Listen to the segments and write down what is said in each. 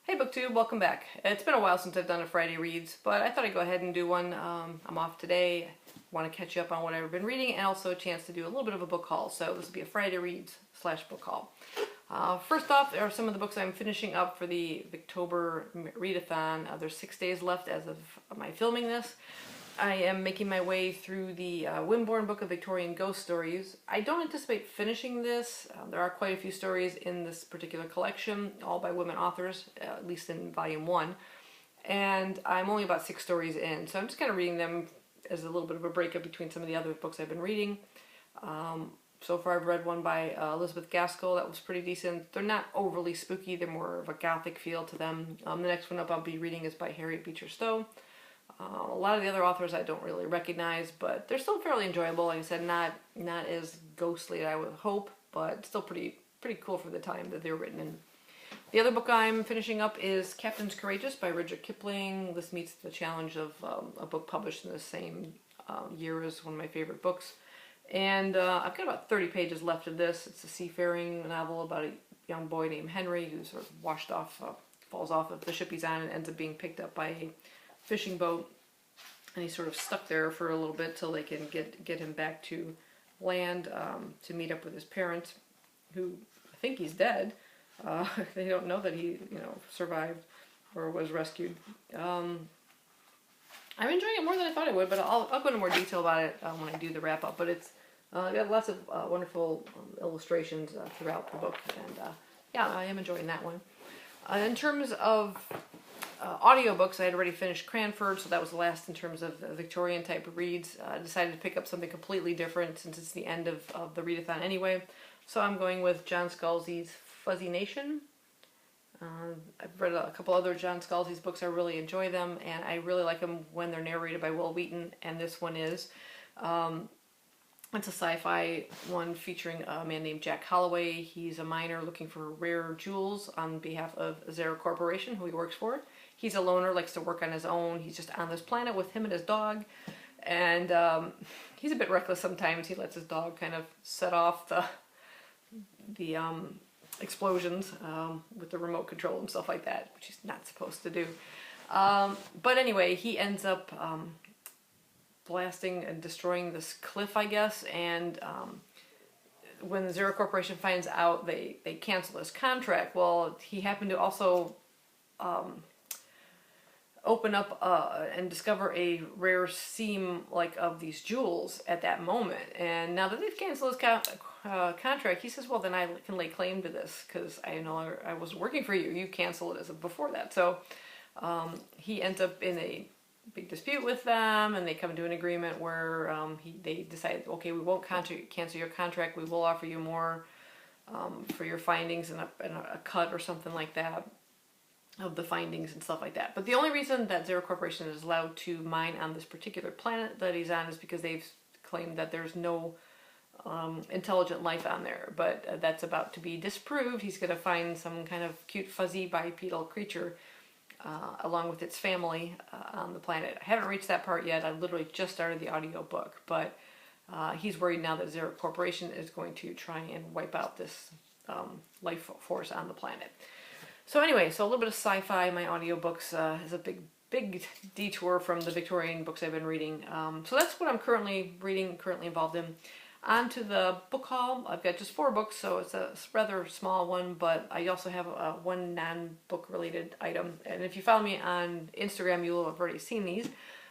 Hey BookTube, welcome back. It's been a while since I've done a Friday Reads, but I thought I'd go ahead and do one. I'm off today. Want to catch you up on what I've been reading and also a chance to do a little bit of a book haul. So this will be a Friday Reads / book haul. First off, there are some of the books I'm finishing up for the October Readathon. There's 6 days left as of my filming this. I am making my way through the Wimborne book of Victorian ghost stories. I don't anticipate finishing this. There are quite a few stories in this particular collection, all by women authors, at least in volume 1. And I'm only about 6 stories in, so I'm just kind of reading them as a little bit of a breakup between some of the other books I've been reading. So far I've read one by Elizabeth Gaskell that was pretty decent. They're not overly spooky, they're more of a gothic feel to them. The next one up I'll be reading is by Harriet Beecher Stowe. A lot of the other authors I don't really recognize, but they're still fairly enjoyable. Like I said, not as ghostly as I would hope, but still pretty cool for the time that they were written in. The other book I'm finishing up is Captains Courageous by Rudyard Kipling. This meets the challenge of a book published in the same year as one of my favorite books. And I've got about 30 pages left of this. It's a seafaring novel about a young boy named Henry who's sort of washed off, falls off of the ship he's on and ends up being picked up by a fishing boat, and he's sort of stuck there for a little bit till they can get him back to land to meet up with his parents, who I think he's dead. They don't know that he survived or was rescued. I'm enjoying it more than I thought I would, but I'll go into more detail about it when I do the wrap up. But it's got lots of wonderful illustrations throughout the book, and yeah, I am enjoying that one. In terms of audiobooks, I had already finished Cranford, so that was the last in terms of Victorian type of reads. I decided to pick up something completely different since it's the end of the readathon anyway. So I'm going with John Scalzi's Fuzzy Nation. I've read a couple other John Scalzi's books. I really enjoy them, and I really like them when they're narrated by Will Wheaton, and this one is. It's a sci-fi one featuring a man named Jack Holloway. He's a miner looking for rare jewels on behalf of Zara Corporation, who he works for. He's a loner, likes to work on his own. He's just on this planet with him and his dog. And he's a bit reckless sometimes. He lets his dog kind of set off the explosions with the remote control and stuff like that, which he's not supposed to do. But anyway, he ends up blasting and destroying this cliff, I guess, and when the Zara Corporation finds out, they cancel his contract. Well, he happened to also open up and discover a rare seam of these jewels at that moment, and now that they've canceled his contract, he says, well, then I can lay claim to this because I was working for you. You canceled it as of before that. So he ends up in a big dispute with them, and they come to an agreement where they decide, okay, we won't cancel your contract. We will offer you more for your findings and a cut or something like that of the findings and stuff like that. But the only reason that Zara Corporation is allowed to mine on this particular planet that he's on is because they've claimed that there's no intelligent life on there. But that's about to be disproved. He's going to find some kind of cute, fuzzy, bipedal creature along with its family on the planet. I haven't reached that part yet. I literally just started the audio book, but he's worried now that Zara Corporation is going to try and wipe out this life force on the planet. So anyway, so a little bit of sci-fi in my audiobooks is a big detour from the Victorian books I've been reading. So that's what I'm currently reading, currently involved in. On to the book haul. I've got just 4 books, so it's a rather small one, but I also have one non-book related item. And if you follow me on Instagram, you will have already seen these.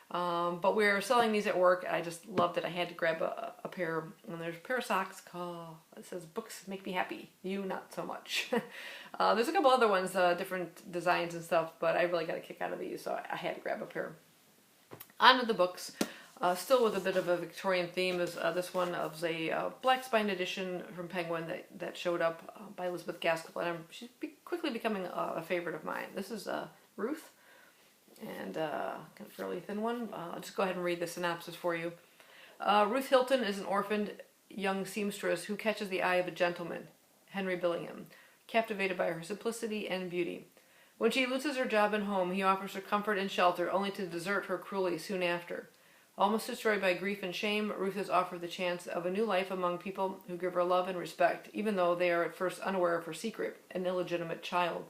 But we're selling these at work. I just loved it. I had to grab a pair. And there's a pair of socks called, it says, Books Make Me Happy. You Not So Much. There's a couple other ones, different designs and stuff, but I really got a kick out of these, so I had to grab a pair. On to the books. Still with a bit of a Victorian theme is this one of a black spine edition from Penguin that showed up by Elizabeth Gaskell, and she's quickly becoming a favorite of mine. This is Ruth, and a fairly thin one. I'll just go ahead and read the synopsis for you. Ruth Hilton is an orphaned young seamstress who catches the eye of a gentleman, Henry Billingham, captivated by her simplicity and beauty. When she loses her job and home, he offers her comfort and shelter, only to desert her cruelly soon after. Almost destroyed by grief and shame, Ruth is offered the chance of a new life among people who give her love and respect, even though they are at first unaware of her secret, an illegitimate child.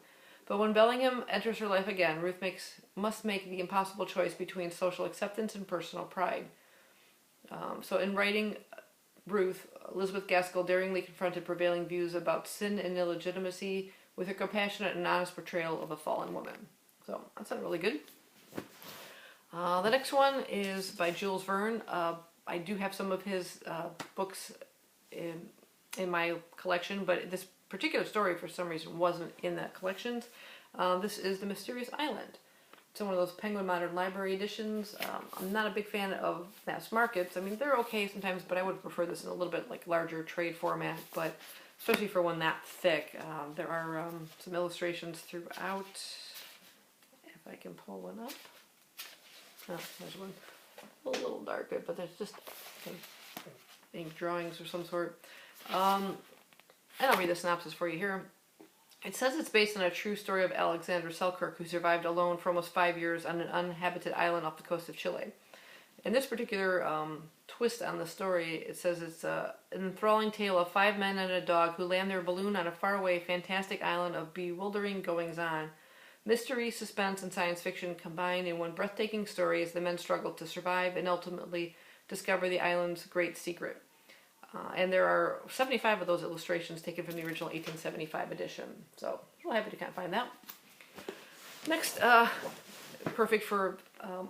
But when Bellingham enters her life again, Ruth must make the impossible choice between social acceptance and personal pride. So in writing Ruth, Elizabeth Gaskell daringly confronted prevailing views about sin and illegitimacy with her compassionate and honest portrayal of a fallen woman. So that sounded really good. The next one is by Jules Verne. I do have some of his books in my collection, but this particular story for some reason wasn't in that collection. This is The Mysterious Island. It's one of those Penguin Modern Library editions. I'm not a big fan of mass markets. I mean, they're okay sometimes, but I would prefer this in a little bit like larger trade format, but especially for one that thick. There are some illustrations throughout. If I can pull one up. Oh, there's one a little darker, but there's just ink drawings or some sort. And I'll read the synopsis for you here. It says it's based on a true story of Alexander Selkirk, who survived alone for almost 5 years on an uninhabited island off the coast of Chile. In this particular twist on the story, it says it's an enthralling tale of 5 men and a dog who land their balloon on a faraway, fantastic island of bewildering goings-on. Mystery, suspense, and science fiction combine in one breathtaking story as the men struggle to survive and ultimately discover the island's great secret. And there are 75 of those illustrations taken from the original 1875 edition. So, I'm really happy to kind of find that. Next, perfect for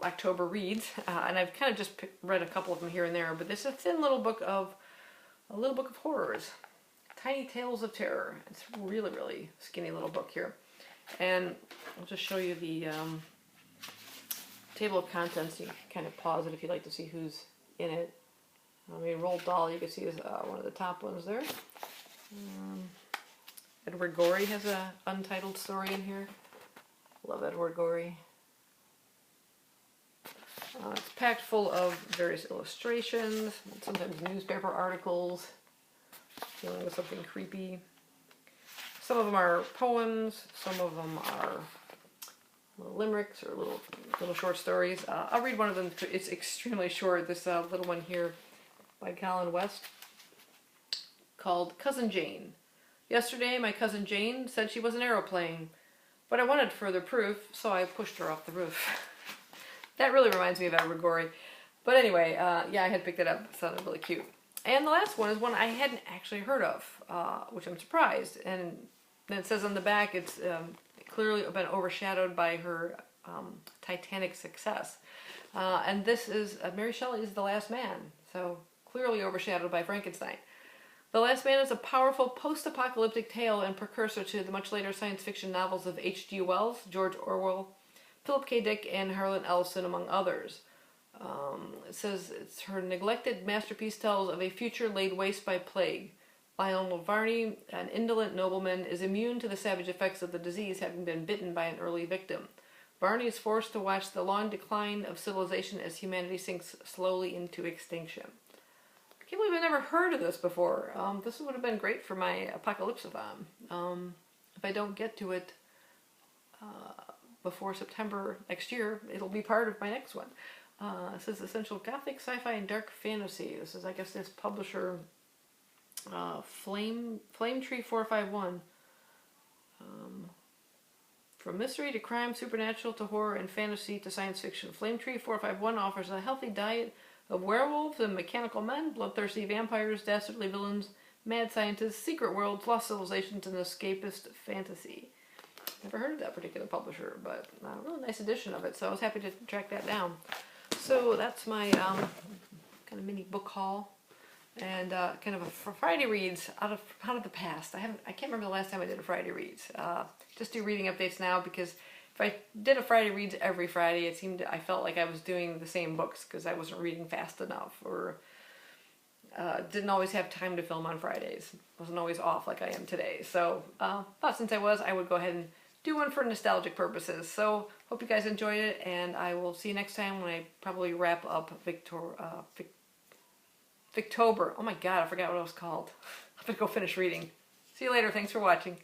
October reads, and I've kind of just read a couple of them here and there, but this is a thin little book of horrors, Tiny Tales of Terror. It's a really, really skinny little book here, and I'll just show you the table of contents. You can kind of pause it if you'd like to see who's in it. I mean, Roald Dahl, you can see, is one of the top ones there. Edward Gorey has an untitled story in here. Love Edward Gorey. It's packed full of various illustrations, sometimes newspaper articles, dealing with something creepy. Some of them are poems, some of them are little limericks or little short stories. I'll read one of them. It's extremely short. This little one here by Colin West, called Cousin Jane. Yesterday, my cousin Jane said she was an aeroplane, but I wanted further proof, so I pushed her off the roof. That really reminds me of Edward Gorey. But anyway, yeah, I had picked it up. It sounded really cute. And the last one is one I hadn't actually heard of, which I'm surprised. And then it says on the back it's clearly been overshadowed by her Titanic success. And this is Mary Shelley's The Last Man. So clearly overshadowed by Frankenstein. The Last Man is a powerful post-apocalyptic tale and precursor to the much later science fiction novels of H.G. Wells, George Orwell, Philip K. Dick, and Harlan Ellison, among others. It says it's her neglected masterpiece tells of a future laid waste by plague. Lionel Varney, an indolent nobleman, is immune to the savage effects of the disease, having been bitten by an early victim. Varney is forced to watch the long decline of civilization as humanity sinks slowly into extinction. I can't believe I've never heard of this before. This would have been great for my Apocalypse-a-thon. If I don't get to it before September next year, it'll be part of my next one. It says Essential Gothic, Sci-Fi, and Dark Fantasy. This is, I guess, this publisher, Flame Tree 451. From mystery to crime, supernatural to horror, and fantasy to science fiction, Flame Tree 451 offers a healthy diet of werewolves and mechanical men, bloodthirsty vampires, dastardly villains, mad scientists, secret worlds, lost civilizations, and escapist fantasy. Never heard of that particular publisher, but a really nice edition of it, so I was happy to track that down. So that's my kind of mini book haul, and kind of a Friday reads out of the past. I can't remember the last time I did a Friday reads. Just do reading updates now, because if I did a Friday reads every Friday, I felt like I was doing the same books because I wasn't reading fast enough, or didn't always have time to film on Fridays. Wasn't always off like I am today. So thought since I would go ahead and do one for nostalgic purposes. So hope you guys enjoyed it, and I will see you next time when I probably wrap up Victober. Oh my god, I forgot what it was called. I'm gonna go finish reading. See you later. Thanks for watching.